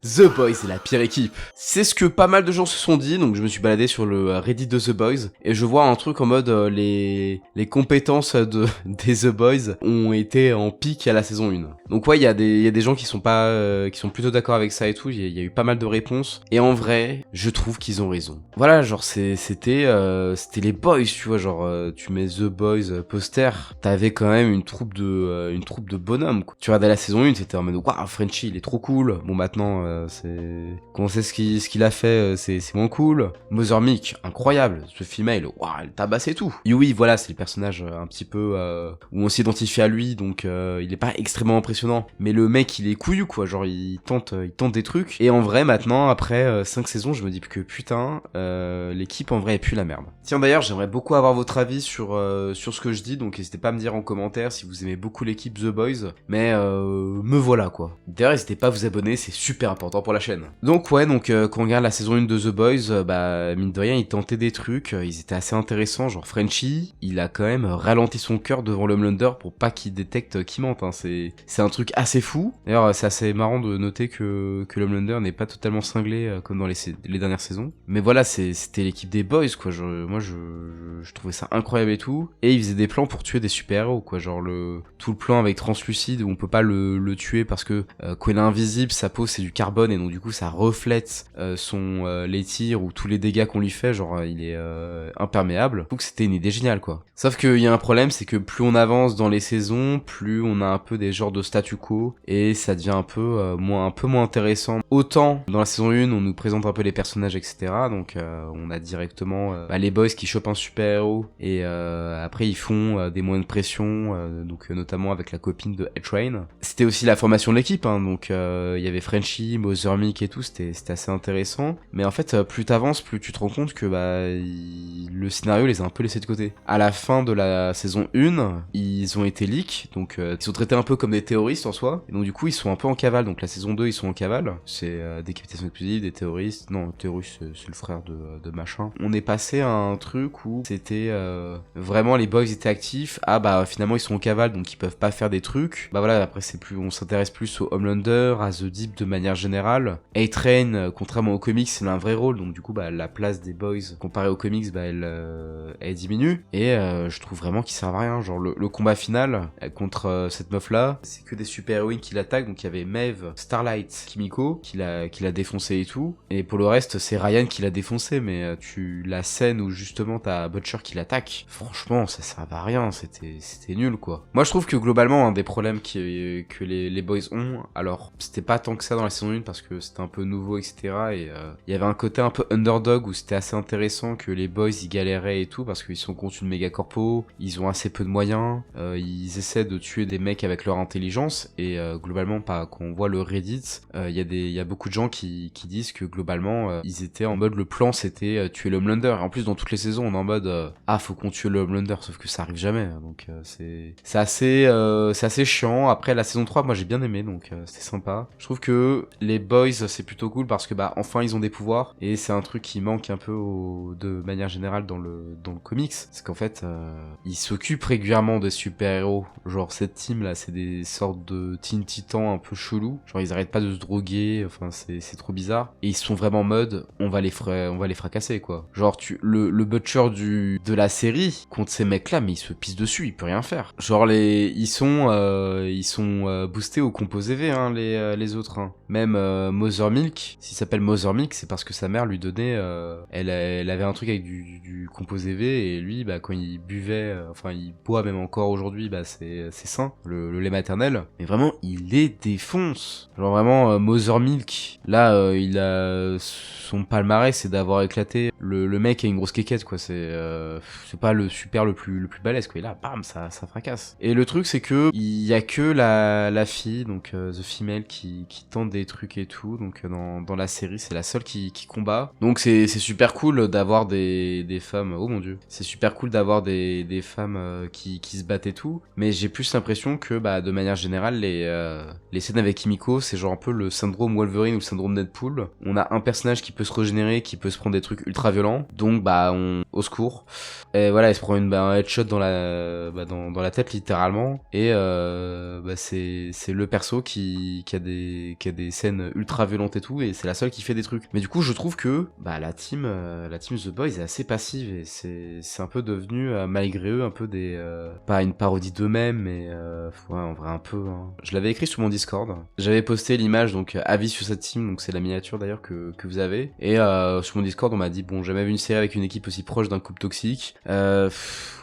The Boys est la pire équipe. C'est ce que pas mal de gens se sont dit, donc je me suis baladé sur le Reddit de The Boys, et je vois un truc en mode les compétences des The Boys ont été en pic à la saison 1. Donc ouais, il y a des gens qui sont plutôt d'accord avec ça et tout, il y a eu pas mal de réponses, et en vrai, je trouve qu'ils ont raison. Voilà, genre c'était les Boys, tu vois, genre tu mets The Boys poster, t'avais quand même une troupe de bonhommes, quoi. Tu regardais la saison 1, c'était en mode waouh, Frenchie, il est trop cool. Bon, maintenant qu'on sait ce qu'il a fait, c'est moins cool. Mother Mick, incroyable, ce female, waouh, elle tabasse et tout. Yui, voilà, c'est le personnage un petit peu où on s'identifie à lui, donc il est pas extrêmement impressionnant, mais le mec il est couillu, quoi, genre il tente des trucs. Et en vrai, maintenant, après 5 saisons, je me dis que putain, l'équipe en vrai est plus la merde. Tiens, d'ailleurs, j'aimerais beaucoup avoir votre avis sur ce que je dis, donc n'hésitez pas à me dire en commentaire si vous aimez beaucoup l'équipe The Boys, mais me voilà, quoi. D'ailleurs, n'hésitez pas à vous abonner, c'est super important pour la chaîne. Donc ouais, quand on regarde la saison 1 de The Boys, bah mine de rien, ils tentaient des trucs, ils étaient assez intéressants, genre Frenchie, il a quand même ralenti son cœur devant l'Homelander pour pas qu'il détecte qu'il mente, hein. C'est un truc assez fou. D'ailleurs, c'est assez marrant de noter que l'Homelander n'est pas totalement cinglé comme dans les dernières saisons. Mais voilà, c'était l'équipe des Boys, quoi. Moi, je trouvais ça incroyable et tout. Et ils faisaient des plans pour tuer des super-héros, quoi. Genre tout le plan avec Translucide où on peut pas le tuer parce que quand il est invisible, sa peau c'est du carbone et donc du coup ça reflète les tirs ou tous les dégâts qu'on lui fait, genre il est imperméable. Je trouve que c'était une idée géniale, quoi. Sauf qu'il y a un problème, c'est que plus on avance dans les saisons, plus on a un peu des genres de statu quo et ça devient un peu moins intéressant. Autant dans la saison 1, on nous présente un peu les personnages, etc. Donc on a directement les boys qui chopent un super héros et après ils font des moyens de pression, donc notamment avec la copine de A-Train. C'était aussi la formation de l'équipe, hein, donc il y avait Frenchie, Mother Mick et tout, c'était assez intéressant. Mais en fait, plus t'avances, plus tu te rends compte que le scénario les a un peu laissés de côté. À la fin de la saison 1, ils ont été leaks, donc ils sont traités un peu comme des terroristes en soi, et donc du coup ils sont un peu en cavale. Donc la saison 2, ils sont en cavale, c'est décapitation explosive, des terroristes. Non, terroriste, c'est le frère de machin. On est passé à un truc où c'était vraiment les boys étaient actifs. Ah bah finalement ils sont en cavale, donc ils peuvent pas faire des trucs. Bah voilà, après on s'intéresse plus au Homelander, à The Deep de manière générale. A-Train, contrairement aux comics, elle a un vrai rôle, donc du coup bah la place des boys comparée aux comics, bah elle diminue. Et je trouve vraiment qu'ils servent à rien. Genre le combat final contre cette meuf là, c'est que des super héroïnes qui l'attaquent. Donc il y avait Maeve, Starlight, Kimiko qui l'a défoncé et tout. Et pour le reste c'est Ryan qui l'a défoncé, mais la scène où justement t'as Butcher qui l'attaque, franchement ça servait à rien, c'était nul, quoi. Moi je trouve que globalement un des problèmes que les boys ont, alors c'était pas tant que ça dans la saison 1 parce que c'était un peu nouveau, etc. Et il y avait un côté un peu underdog où c'était assez intéressant que les boys ils galéraient et tout parce qu'ils sont contre une méga corpo, ils ont assez peu de moyens, ils essaient de tuer des mecs avec leur intelligence. Et globalement, quand on voit le Reddit, il y a beaucoup de gens qui disent que globalement ils étaient en mode le plan c'était tuer le Homelander. Et en plus dans toutes les saisons on est en mode faut qu'on tue le Homelander, sauf que ça arrive jamais, donc c'est assez chiant. Après la saison 3, moi j'ai bien aimé, donc c'était sympa. Je trouve que les boys c'est plutôt cool parce que bah enfin ils ont des pouvoirs, et c'est un truc qui manque un peu de manière générale dans le comics, c'est qu'en fait ils s'occupent régulièrement des super-héros. Genre cette team là, c'est des sortes de Teen Titans un peu chelous, genre ils arrêtent pas de se droguer, enfin c'est trop bizarre, et ils sont vraiment en mode on va les fracasser, quoi. Genre le Butcher de la série contre ces mecs là, mais il se pisse dessus, il peut rien faire. Genre ils sont boostés au composé V, hein, les autres, hein. Même Mother Milk, s'il s'appelle Mother Milk, c'est parce que sa mère lui donnait elle avait un truc avec du composé V, et lui bah quand il buvait, il boit même encore aujourd'hui, bah c'est sain, le lait maternel, mais vraiment il les défonce. Genre vraiment Mother Milk, là il a son palmarès, c'est d'avoir éclaté le mec a une grosse quéquette, quoi. C'est pas le super le plus balèze, quoi. Et là bam, ça fracasse. Et le truc c'est que il y a que la fille, donc The Female, qui tente des trucs et tout. Donc dans la série c'est la seule qui combat. Donc c'est super cool d'avoir des femmes. Oh mon dieu, c'est super cool d'avoir des femmes qui se battent et tout, mais j'ai plus l'impression que bah de manière générale les scènes avec Kimiko, c'est genre un peu le syndrome Wolverine ou le syndrome Deadpool. On a un personnage qui peut se régénérer, qui peut se prendre des trucs ultra violents, donc bah au secours. Et voilà, il se prend un headshot dans la tête littéralement, et c'est le perso qui a des scènes ultra violentes et tout, et c'est la seule qui fait des trucs. Mais du coup, je trouve que bah la team The Boys est assez passive, et c'est un peu devenu malgré eux un peu pas une parodie d'eux-mêmes, mais ouais, en vrai un peu. Hein. Je l'avais écrit sur mon Discord. J'avais posté l'image, donc avis sur cette team, donc c'est la miniature d'ailleurs que vous avez. Et sur mon Discord, on m'a dit bon, j'ai jamais vu une série avec une équipe aussi proche d'un couple toxique.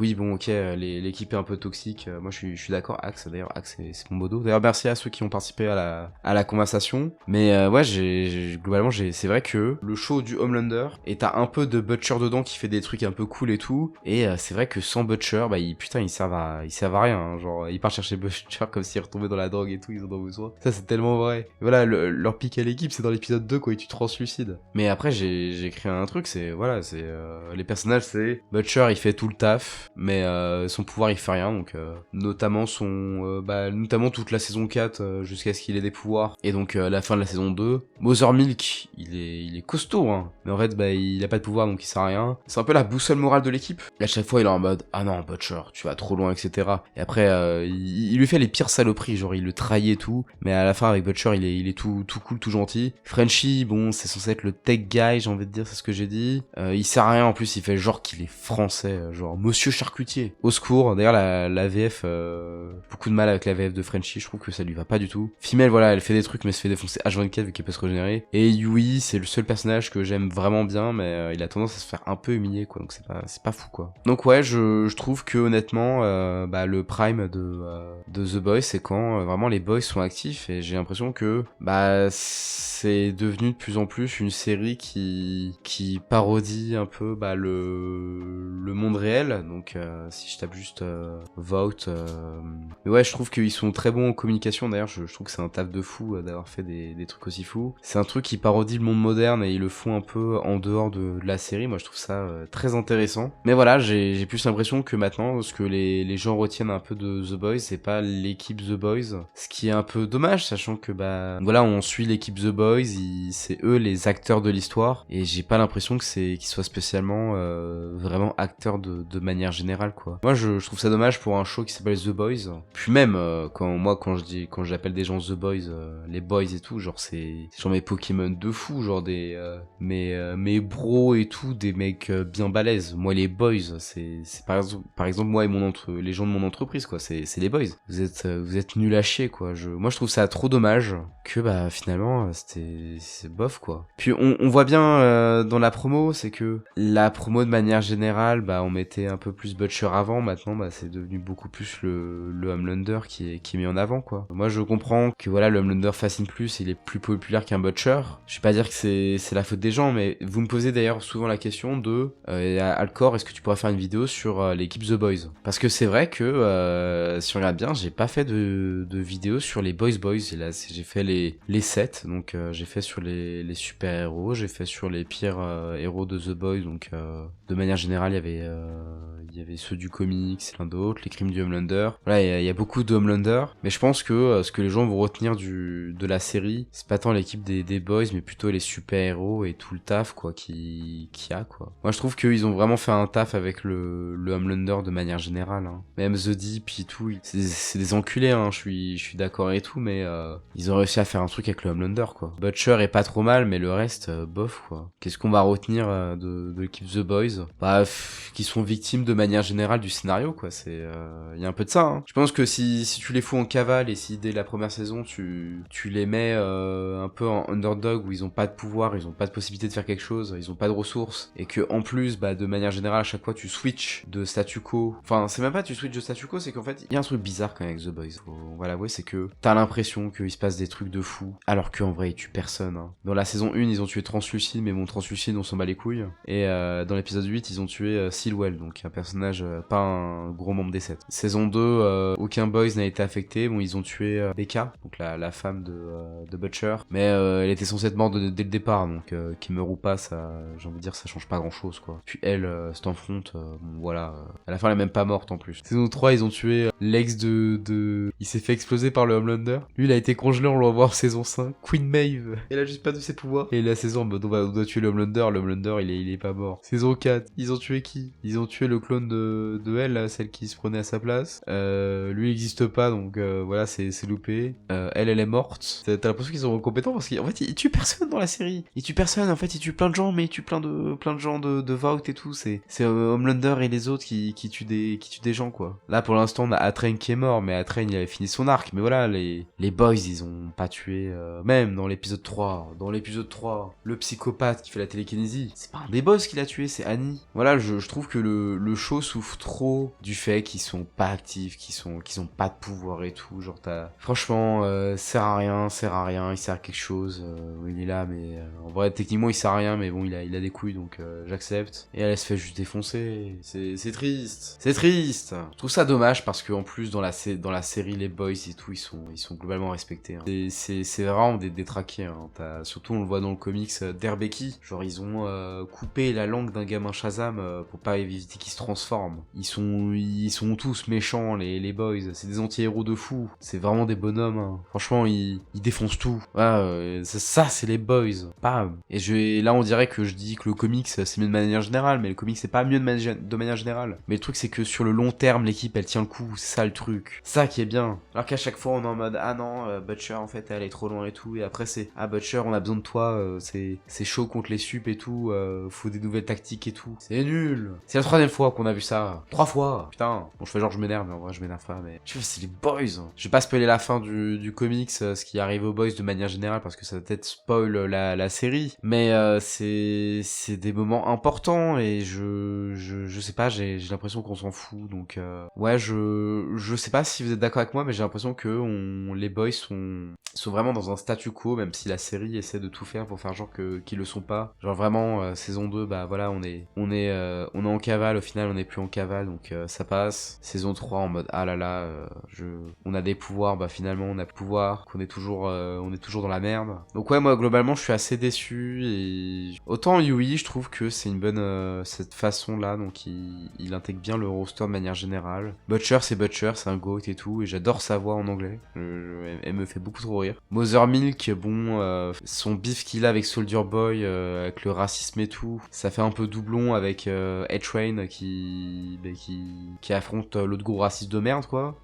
Oui, bon, ok, l'équipe est un peu toxique. Moi, je suis d'accord. Axe, d'ailleurs, Axe, c'est mon modo. D'ailleurs, merci à ceux qui ont participé à la conversation. Mais ouais, globalement, c'est vrai que le show du Homelander, et t'as un peu de Butcher dedans qui fait des trucs un peu cool et tout. Et c'est vrai que sans Butcher, bah ils servent à rien. Hein. Genre, ils partent chercher Butcher comme s'ils retombaient dans la drogue et tout, ils en ont besoin. Ça, c'est tellement vrai. Et voilà, leur pic à l'équipe, c'est dans l'épisode 2 quand ils tuent translucide. Mais après, j'ai écrit un truc, c'est les personnages, c'est Butcher, il fait tout le taf, mais son pouvoir, il fait rien. Donc, notamment notamment toute la saison 4 jusqu'à ce qu'il ait des pouvoirs. Et donc, la fin de la saison 2. Mother Milk, il est costaud, hein. Mais en fait, bah, il a pas de pouvoir, donc il sert à rien. C'est un peu la boussole morale de l'équipe. Et à chaque fois, il est en mode, ah non, Butcher, tu vas trop loin, etc. Et après, il lui fait les pires saloperies, genre il le trahit et tout. Mais à la fin, avec Butcher, il est tout cool, tout gentil. Frenchie, bon, c'est censé être le tech guy, j'ai envie de dire, c'est ce que j'ai dit. Il sert à rien, en plus, il fait genre qu'il est français, genre Monsieur Charcutier. Au secours. D'ailleurs, la VF, beaucoup de mal avec la VF de Frenchie, je trouve que ça lui va pas du tout. Female, voilà, elle fait des trucs, mais se fait défoncer H24 vu qu'elle peut se régénérer. Et Yui, c'est le seul personnage que j'aime vraiment bien, mais il a tendance à se faire un peu humilier, quoi, donc c'est pas fou, quoi. Donc ouais, je trouve que honnêtement, le prime de The Boys, c'est quand vraiment les boys sont actifs, et j'ai l'impression que c'est devenu de plus en plus une série qui parodie un peu le monde réel. Donc si je tape juste Vote, mais ouais, je trouve qu'ils sont très bons en communication. D'ailleurs, je trouve que c'est un taf de fou d'avoir fait des trucs aussi fous. C'est un truc qui parodie le monde moderne, et ils le font un peu en dehors de la série. Moi, je trouve ça très intéressant. Mais voilà, j'ai plus l'impression que maintenant, ce que les gens retiennent un peu de The Boys, c'est pas l'équipe The Boys, ce qui est un peu dommage, sachant que voilà, on suit l'équipe The Boys, c'est eux les acteurs de l'histoire, et j'ai pas l'impression que qu'ils soient spécialement vraiment acteurs de manière générale, quoi. Moi, je trouve ça dommage pour un show qui s'appelle The Boys. Puis même quand j'appelle des gens The Boys, les boys et tout, genre c'est genre mes Pokémon de fou, genre mes bros et tout, des mecs bien balèzes. Moi, les boys, c'est par exemple moi et les gens de mon entreprise, quoi, c'est les boys. Vous êtes nuls à chier, quoi. Moi, je trouve ça trop dommage que finalement c'est bof, quoi. Puis on voit bien dans la promo, c'est que la promo de manière générale, on mettait un peu plus Butcher avant. Maintenant, c'est devenu beaucoup plus le Homelander qui est mis en avant, quoi. Moi, je comprends que voilà, le Homelander fascine plus, il est plus populaire qu'un Butcher. Je vais pas dire que c'est la faute des gens, mais vous me posez d'ailleurs souvent la question de Alcor, est-ce que tu pourrais faire une vidéo sur l'équipe The Boys? Parce que c'est vrai que si on regarde bien, j'ai pas fait de vidéo sur les Boys. Et là, j'ai fait les 7, donc j'ai fait sur les super héros, j'ai fait sur les pires héros de The Boys, donc de manière générale, il y avait ceux du comics, plein d'autres, les crimes du Homelander. Voilà, il y a beaucoup de Homelander, mais je pense que ce que les gens vont retenir de la série, c'est pas tant l'équipe des Boys, mais plutôt les super héros et tout le taf, quoi, qu'il y a, quoi. Moi, je trouve qu'ils ont vraiment fait un taf avec le Homelander de manière générale, hein. Même The Deep et tout, c'est des enculés, hein, je suis d'accord et tout, mais ils ont réussi à faire un truc avec le Homelander, quoi. Butcher est pas trop mal, mais le reste, bof, quoi. Qu'est-ce qu'on va retenir de l'équipe The Boys? Qui sont victimes de manière générale du scénario, quoi. Y a un peu de ça, hein. Je pense que si tu les fous en cavale, et si dès la première saison tu les mets un peu en underdog, où ils ont pas de pouvoir, ils ont pas de possibilité de faire quelque chose, ils ont pas de ressources, et que en plus, de manière générale, à chaque fois tu switches de statu quo, enfin c'est même pas tu switches de statu quo, c'est qu'en fait il y a un truc bizarre quand même avec The Boys, on va l'avouer, c'est que t'as l'impression qu'il se passe des trucs de fou, alors qu'en vrai ils tuent personne, hein. Dans la saison 1 ils ont tué Translucide, mais bon, Translucide on s'en bat les couilles, et dans l'épisode épisode 8, ils ont tué Stilwell, donc un personnage, pas un gros membre des 7. Saison 2, aucun boys n'a été affecté. Bon, ils ont tué Becca, donc la femme de Butcher, mais elle était censée être morte dès le départ, donc qu'il meurt ou pas, ça, j'ai envie de dire, ça change pas grand chose, quoi. Puis elle, c'est en front, bon, voilà. À la fin, elle est même pas morte en plus. Saison 3, ils ont tué l'ex de... Il s'est fait exploser par le Homelander. Lui, il a été congelé, on le revoit en saison 5. Queen Maeve, elle a juste pas de ses pouvoirs. Et la saison, bah, on doit tuer le Homelander, il est pas mort. Saison 4, ils ont tué qui? Ils ont tué le clone de elle, là, celle qui se prenait à sa place. Lui, il existe pas, donc voilà, c'est loupé. Elle est morte. T'as l'impression qu'ils sont compétents parce qu'en fait, ils tuent personne dans la série. Ils tuent personne, en fait, ils tuent plein de gens, mais ils tuent plein de gens de Vought et tout. C'est Homelander et les autres qui tuent des gens, quoi. Là, pour l'instant, on a Atrain qui est mort, mais Atrain, il avait fini son arc. Mais voilà, les boys, ils ont pas tué, même dans l'épisode 3. Dans l'épisode 3, le psychopathe qui fait la télékinésie, c'est pas un des boss qui l'a tué, c'est Annie. Voilà, je trouve que le show souffre trop du fait qu'ils sont pas actifs, qu'ils ont pas de pouvoir et tout. Genre, franchement, sert à rien, il sert à quelque chose. Il est là, mais en vrai, techniquement, il sert à rien, mais bon, il a des couilles, donc j'accepte. Et elle se fait juste défoncer. C'est triste. C'est triste. Je trouve ça dommage parce que en plus, dans la série, les boys et tout, ils sont globalement respectés. Hein. C'est vraiment des détraqués. Hein. Surtout, on le voit dans le comics d'Herbeki. Genre, ils ont coupé la langue d'un gamin Shazam pour pas éviter qu'il se transforme. Ils sont tous méchants, les boys. C'est des anti-héros de fou. C'est vraiment des bonhommes. Hein. Franchement, ils défoncent tout. Ouais, ça, c'est les boys. Bam. Et là, on dirait que je dis que le comics, c'est mieux de manière générale, mais le comics, c'est pas mieux de manière générale. Mais le truc, c'est que sur le long terme, l'équipe, elle tient le coup. C'est ça le truc. Ça qui est bien. Alors qu'à chaque fois, on est en mode, ah non, Butcher, en fait, elle est trop loin et tout. Et après, c'est, ah Butcher, on a besoin de toi. C'est chaud contre les sup et tout. Faut des nouvelles tactiques et tout. C'est nul. C'est la 3e fois qu'on a vu ça. 3 fois. Putain. Bon, je fais genre, je m'énerve, mais en vrai, je m'énerve pas. Mais tu vois, c'est les boys. Je vais pas spoiler la fin du comics, ce qui arrive aux boys de manière générale, parce que ça va peut-être spoil la série. Mais c'est des moments importants et je sais pas, j'ai l'impression qu'on s'en fout. Donc ouais, je sais pas si vous êtes d'accord avec moi, mais j'ai l'impression que les boys sont vraiment dans un statu quo, même si la série essaie de tout faire pour faire genre qu'ils le sont pas. Genre vraiment, saison 2, bah voilà, on est en cavale, au final on est plus en cavale, donc ça passe. Saison 3 en mode ah là là, on a des pouvoirs, bah finalement on a pouvoir, qu'on est toujours dans la merde. Donc ouais, moi globalement je suis assez déçu, et autant Yui, je trouve que c'est une bonne cette façon là, donc il intègre bien le roster de manière générale. Butcher, c'est un goat et tout, et j'adore sa voix en anglais. Elle me fait beaucoup trop rire. Mother Milk, bon, son bif qu'il a avec Soldier Boy, avec le racisme et tout, ça fait un peu doublon avec A-Train qui affronte l'autre gros raciste de merde, quoi.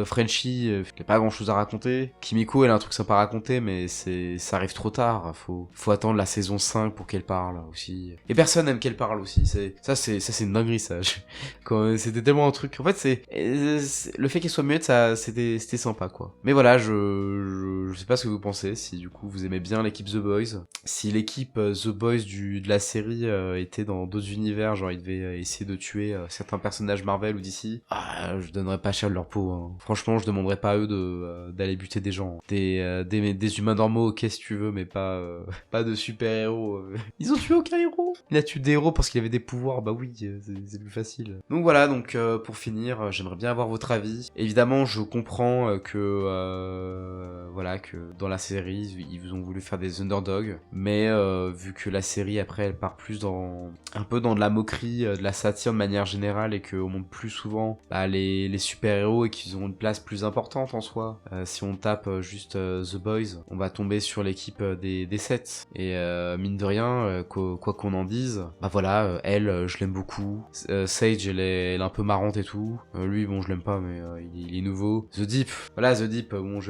Frenchie, il a pas grand chose à raconter. Kimiko, elle a un truc sympa à raconter, mais ça arrive trop tard. Faut attendre la saison 5 pour qu'elle parle aussi. Et personne n'aime qu'elle parle aussi. C'est une dinguerie, ça. C'était tellement un truc. En fait, le fait qu'elle soit muette, c'était sympa, quoi. Mais voilà, je sais pas ce que vous pensez, si du coup vous aimez bien l'équipe The Boys. Si l'équipe The Boys de la série était dans d'autres univers, genre ils devaient essayer de tuer certains personnages Marvel ou DC, je donnerais pas cher de leur peau. Hein. Franchement, je demanderais pas à eux d'aller buter des gens. Des humains normaux, ok si tu veux, mais pas de super-héros. Ils ont tué aucun héros. Il a tué des héros parce qu'il avait des pouvoirs, bah oui, c'est plus facile. Donc voilà, pour finir, j'aimerais bien avoir votre avis. Évidemment, je comprends que dans la série, ils vous ont voulu faire des underdogs, mais vu que la série après elle part plus un peu dans de la moquerie, de la satire de manière générale, et qu'on montre plus souvent les super-héros et qu'ils ont une place plus importante en soi. Si on tape juste The Boys, on va tomber sur l'équipe des 7. Et mine de rien, quoi qu'on en dise, bah voilà, elle, je l'aime beaucoup. Sage, elle est un peu marrante et tout. Lui, bon, je l'aime pas, mais il est nouveau. The Deep, voilà, The Deep, bon,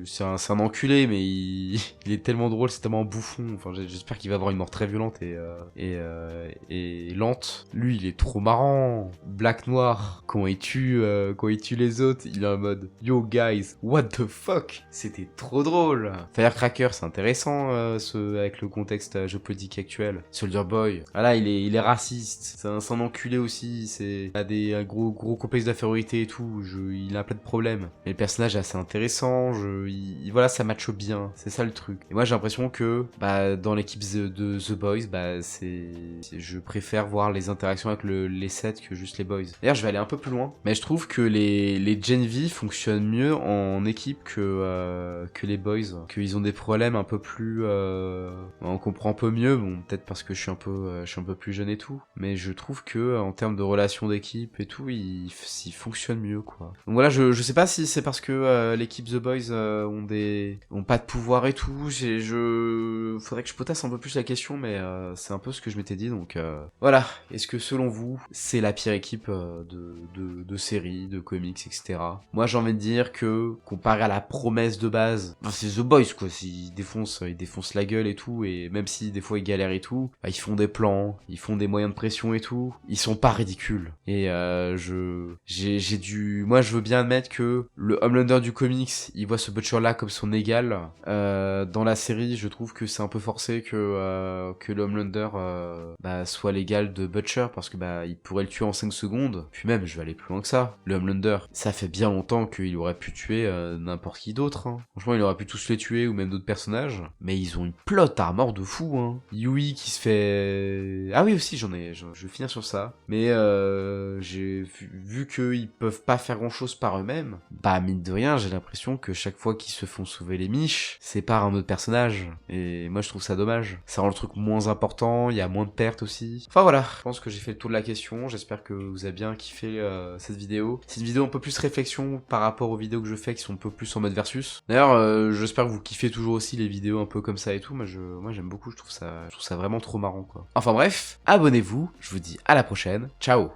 c'est un enculé, mais il est tellement drôle, c'est tellement bouffon. Enfin, j'espère qu'il va avoir une mort très violente et lente. Lui, il est trop marrant. Black Noir, quand il tue les autres, il est en mode yo guys, what the fuck, c'était trop drôle. Firecracker, c'est intéressant, avec le contexte géopolitique actuel. Soldier Boy, voilà, il est raciste, c'est un enculé aussi, il a un gros complexe d'infériorité et tout, il a plein de problèmes. Mais le personnage est assez intéressant, voilà, ça matche bien, c'est ça le truc. Et moi j'ai l'impression que dans l'équipe de The Boys, je préfère voir les interactions avec les sets que juste les boys. D'ailleurs, je vais aller un peu plus loin, mais je trouve que les Gen V fonctionnent mieux en équipe que les boys, qu'ils ont des problèmes un peu plus, on comprend un peu mieux, bon, peut-être parce que je suis un peu plus jeune et tout, mais je trouve que en termes de relations d'équipe et tout, ils fonctionnent mieux, quoi. Donc voilà, je sais pas si c'est parce que l'équipe The Boys ont pas de pouvoir et tout, faudrait que je potasse un peu plus la question, mais c'est un peu ce que je m'étais dit, donc voilà. Est-ce que selon vous, c'est la pire équipe de séries, de comics, etc. Moi, j'ai envie de dire que, comparé à la promesse de base, c'est The Boys, quoi. Ils défoncent la gueule et tout, et même si des fois ils galèrent et tout, bah, ils font des plans, ils font des moyens de pression et tout, ils sont pas ridicules. Et moi, je veux bien admettre que le Homelander du comics, il voit ce Butcher-là comme son égal. Dans la série, je trouve que c'est un peu forcé que le Homelander soit l'égal de Butcher, parce que il pourrait le tuer en 5 secondes. Puis même, je vais aller plus loin que ça. Le Homelander, ça fait bien longtemps qu'il aurait pu tuer n'importe qui d'autre. Hein. Franchement, il aurait pu tous les tuer, ou même d'autres personnages. Mais ils ont une plot armor de fou. Hein. Yui qui se fait... Ah oui, aussi, je vais finir sur ça. Mais j'ai vu qu'ils peuvent pas faire grand-chose par eux-mêmes, mine de rien, j'ai l'impression que chaque fois qu'ils se font sauver les miches, c'est par un autre personnage. Et moi, je trouve ça dommage. Ça rend le truc moins important, il y a moins de pertes aussi. Enfin voilà, je pense que j'ai fait le tour de la question. J'espère que vous avez bien kiffé cette vidéo. C'est une vidéo un peu plus réflexion par rapport aux vidéos que je fais qui sont un peu plus en mode versus. D'ailleurs, j'espère que vous kiffez toujours aussi les vidéos un peu comme ça et tout. Moi, j'aime beaucoup, je trouve ça vraiment trop marrant, quoi. Enfin bref, abonnez-vous, je vous dis à la prochaine. Ciao!